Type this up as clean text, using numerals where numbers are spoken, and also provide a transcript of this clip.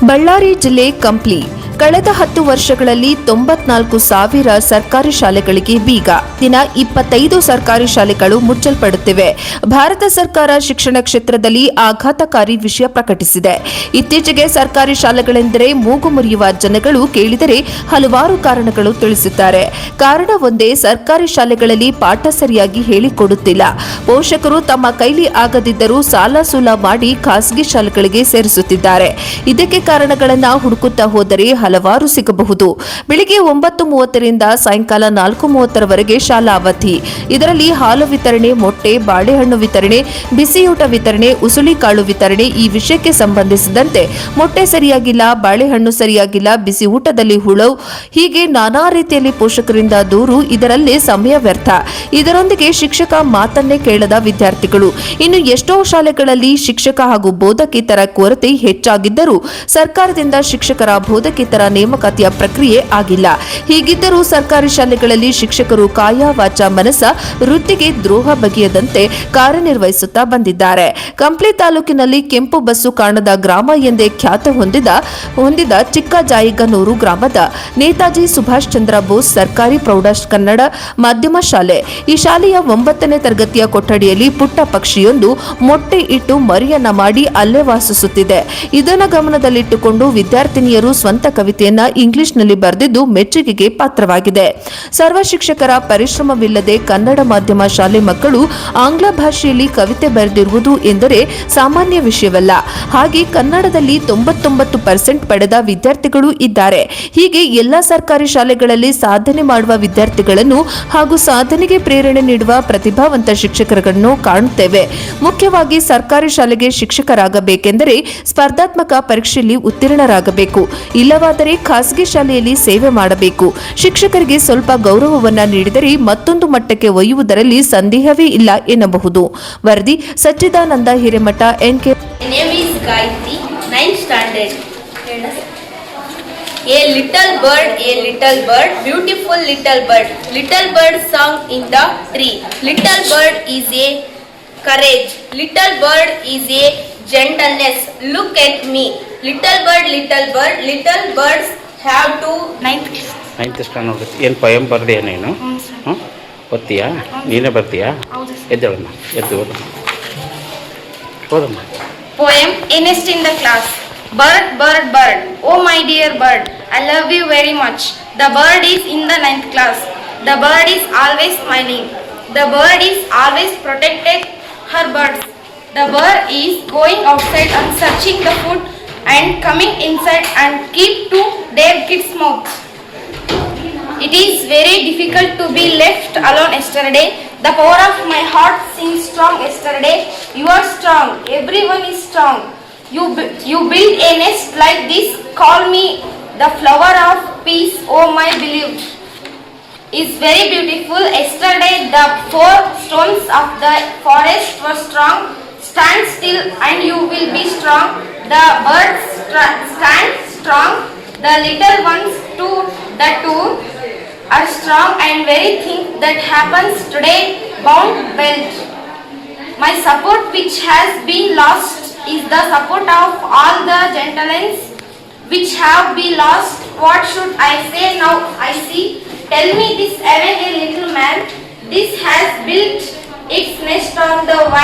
ಬಳ್ಳಾರಿ ಜಿಲ್ಲೆ ಕಂಪ್ಲಿ ಕಳೆದ 10 ವರ್ಷಗಳಲ್ಲಿ 94,000 ಸರ್ಕಾರಿ ಶಾಲೆಗಳಿಗೆ ಬೀಗ. ದಿನ 25 ಸರ್ಕಾರಿ ಶಾಲೆಗಳು ಮುಚ್ಚಲ್ಪಡುತ್ತಿವೆ. ಭಾರತ ಸರ್ಕಾರ ಶಿಕ್ಷಣ ಕ್ಷೇತ್ರದಲ್ಲಿ ಆಘಾತಕಾರಿ ವಿಷಯ ಪ್ರಕಟಿಸಿದೆ. ಇತ್ತೀಚೆಗೆ ಸರ್ಕಾರಿ ಶಾಲೆಗಳೆಂದರೆ ಮೂಗು ಮುರಿಯುವ ಜನಗಳು ಕೇಳಿದರೆ ಹಲವಾರು ಕಾರಣಗಳು ತಿಳಿಸಿದ್ದಾರೆ. ಕಾರಣ ಒಂದೇ, ಸರ್ಕಾರಿ ಶಾಲೆಗಳಲ್ಲಿ ಪಾಠ ಸರಿಯಾಗಿ ಹೇಳಿಕೊಡುತ್ತಿಲ್ಲ. ಪೋಷಕರು ತಮ್ಮ ಕೈಲಿ ಆಗದಿದ್ದರೂ ಸಾಲ ಸೂಲ ಮಾಡಿ ಖಾಸಗಿ ಶಾಲೆಗಳಿಗೆ ಸೇರಿಸುತ್ತಿದ್ದಾರೆ. ಇದಕ್ಕೆ ಕಾರಣಗಳನ್ನು ಹುಡುಕುತ್ತಾ ಹೋದರೆ ಹಲವಾರು ಸಿಗಬಹುದು. ಬೆಳಿಗ್ಗೆ 9:30 ರಿಂದ ಸಾಯಂಕಾಲ 4:30 ಶಾಲಾ ಅವಧಿ. ಇದರಲ್ಲಿ ಹಾಲು ವಿತರಣೆ, ಮೊಟ್ಟೆ, ಬಾಳೆಹಣ್ಣು ವಿತರಣೆ, ಬಿಸಿಯೂಟ ವಿತರಣೆ, ಉಸುಳಿಕಾಳು ವಿತರಣೆ. ಈ ವಿಷಯಕ್ಕೆ ಸಂಬಂಧಿಸಿದಂತೆ ಮೊಟ್ಟೆ ಸರಿಯಾಗಿಲ್ಲ, ಬಾಳೆಹಣ್ಣು ಸರಿಯಾಗಿಲ್ಲ, ಬಿಸಿ ಊಟದಲ್ಲಿ ಹುಳು, ಹೀಗೆ ನಾನಾ ರೀತಿಯಲ್ಲಿ ಪೋಷಕರಿಂದ ದೂರು. ಇದರಲ್ಲೇ ಸಮಯ ವ್ಯರ್ಥ. ಇದರೊಂದಿಗೆ ಶಿಕ್ಷಕ ಮಾತನ್ನೇ ಕೇಳದ ವಿದ್ಯಾರ್ಥಿಗಳು. ಇನ್ನು ಎಷ್ಟೋ ಶಾಲೆಗಳಲ್ಲಿ ಶಿಕ್ಷಕ ಹಾಗೂ ಬೋಧಕೇತರ ಕೊರತೆ ಹೆಚ್ಚಾಗಿದ್ದರೂ ಸರ್ಕಾರದಿಂದ ಶಿಕ್ಷಕರ ಬೋಧಕೇತರ ನೇಮಕಾತಿಯ ಪ್ರಕ್ರಿಯೆ ಆಗಿಲ್ಲ. ಹೀಗಿದ್ದರೂ ಸರ್ಕಾರಿ ಶಾಲೆಗಳಲ್ಲಿ ಶಿಕ್ಷಕರು ಕಾಯ ವಾಚ ಮನಸ ವೃತ್ತಿಗೆ ದ್ರೋಹ ಬಗೆಯದಂತೆ ಕಾರ್ಯನಿರ್ವಹಿಸುತ್ತಾ ಬಂದಿದ್ದಾರೆ. ಕಂಪ್ಲಿ ತಾಲೂಕಿನಲ್ಲಿ ಕೆಂಪು ಬಸ್ಸು ಕಾಣದ ಗ್ರಾಮ ಎಂದೇ ಖ್ಯಾತ ಹೊಂದಿದ ಚಿಕ್ಕಜಾಯಿಗನೂರು ಗ್ರಾಮದ ನೇತಾಜಿ ಸುಭಾಷ್ ಚಂದ್ರ ಬೋಸ್ ಸರ್ಕಾರಿ ಪ್ರೌಢ ಕನ್ನಡ ಮಾಧ್ಯಮ ಶಾಲೆ. ಈ ಶಾಲೆಯ 9ನೇ ತರಗತಿಯ ಕೊಠಡಿಯಲ್ಲಿ ಪುಟ್ಟ ಪಕ್ಷಿಯೊಂದು ಮೊಟ್ಟೆ ಇಟ್ಟು ಮರಿಯನ್ನ ಮಾಡಿ ಅಲ್ಲೇ ವಾಸಿಸುತ್ತಿದೆ. ಇದನ್ನು ಗಮನದಲ್ಲಿಟ್ಟುಕೊಂಡು ವಿದ್ಯಾರ್ಥಿನಿಯರು ಸ್ವಂತ ಕವಿತೆಯನ್ನ ಇಂಗ್ಲಿಷ್ನಲ್ಲಿ ಬರೆದಿದ್ದು ಮೆಚ್ಚುಗೆಗೆ ಪಾತ್ರವಾಗಿದೆ. ಸರ್ವ ಶಿಕ್ಷಕರ ಪರಿಶ್ರಮವಿಲ್ಲದೆ ಕನ್ನಡ ಮಾಧ್ಯಮ ಶಾಲೆ ಮಕ್ಕಳು ಆಂಗ್ಲ ಭಾಷೆಯಲ್ಲಿ ಕವಿತೆ ಬರೆದಿರುವುದು ಎಂದರೆ ಸಾಮಾನ್ಯ ವಿಷಯವಲ್ಲ. ಹಾಗೆ ಕನ್ನಡದಲ್ಲಿ 99% ಪಡೆದ ವಿದ್ಯಾರ್ಥಿಗಳು ಇದ್ದಾರೆ. ಹೀಗೆ ಎಲ್ಲಾ ಸರ್ಕಾರಿ ಶಾಲೆಗಳಲ್ಲಿ ಸಾಧನೆ ಮಾಡುವ ವಿದ್ಯಾರ್ಥಿಗಳನ್ನು ಹಾಗೂ ಸಾಧನೆಗೆ ಪ್ರೇರಣೆ ನೀಡುವ ಪ್ರತಿಭಾವಂತ ಶಿಕ್ಷಕರನ್ನು ಕಾಣುತ್ತೇವೆ. ಮುಖ್ಯವಾಗಿ ಸರ್ಕಾರಿ ಶಾಲೆಗೆ ಶಿಕ್ಷಕರಾಗಬೇಕೆಂದರೆ ಸ್ಪರ್ಧಾತ್ಮಕ ಪರೀಕ್ಷೆಯಲ್ಲಿ ಉತ್ತೀರ್ಣರಾಗಬೇಕು. ಇಲ್ಲವಾದರೆ ಖಾಸಗಿ ಶಾಲೆಯಲ್ಲಿ ಸೇವೆ ಮಾಡಬೇಕು. ಶಿಕ್ಷಕರಿಗೆ ಸ್ವಲ್ಪ ಗೌರವವನ್ನ ನೀಡಿದರೆ ಮತ್ತೊಂದು ಮಟ್ಟಕ್ಕೆ ಒಯ್ಯುವುದರಲ್ಲಿ ಸಂದೇಹವೇ ಇಲ್ಲ ಎನ್ನಬಹುದು. ವರದಿ Sachidananda Hiremath, NK. name is Gayatri, 9th standard. A little bird, beautiful little bird sung in the tree. Little bird is a courage, little bird is a gentleness. Look at me, little birds have to 9th standard. ಏನು ಪಯಂ ಬರ್ದೆಯಾ ನೀನು? ಓದ್ತೀಯಾ? ನೀನೇ ಬರ್ತೀಯಾ? ಎದ್ದೇಳಮ್ಮ, ಎದ್ದು ಓದಮ್ಮ. Poem, a nest in the class. Bird, oh my dear bird, I love you very much. The bird is in the 9th class. The bird is always smiling. The bird is always protected her birds. The bird is going outside and searching the food and coming inside and keep to their kids' mouth. It is very difficult to be left alone yesterday. The power of my heart seems strong yesterday. You are strong. Everyone is strong. You build a nest like this. Call me the flower of peace. Oh my beloved is very beautiful. Yesterday the 4 stones of the forest were strong. Stand still and you will be strong. The birds stand strong. The little ones too, the two are strong and very thing that happens today bound belt. My support which has been lost is the support of all the gentlemen which have been lost. What should I say now I see? Tell me this even a little man. This has built its nest on the wide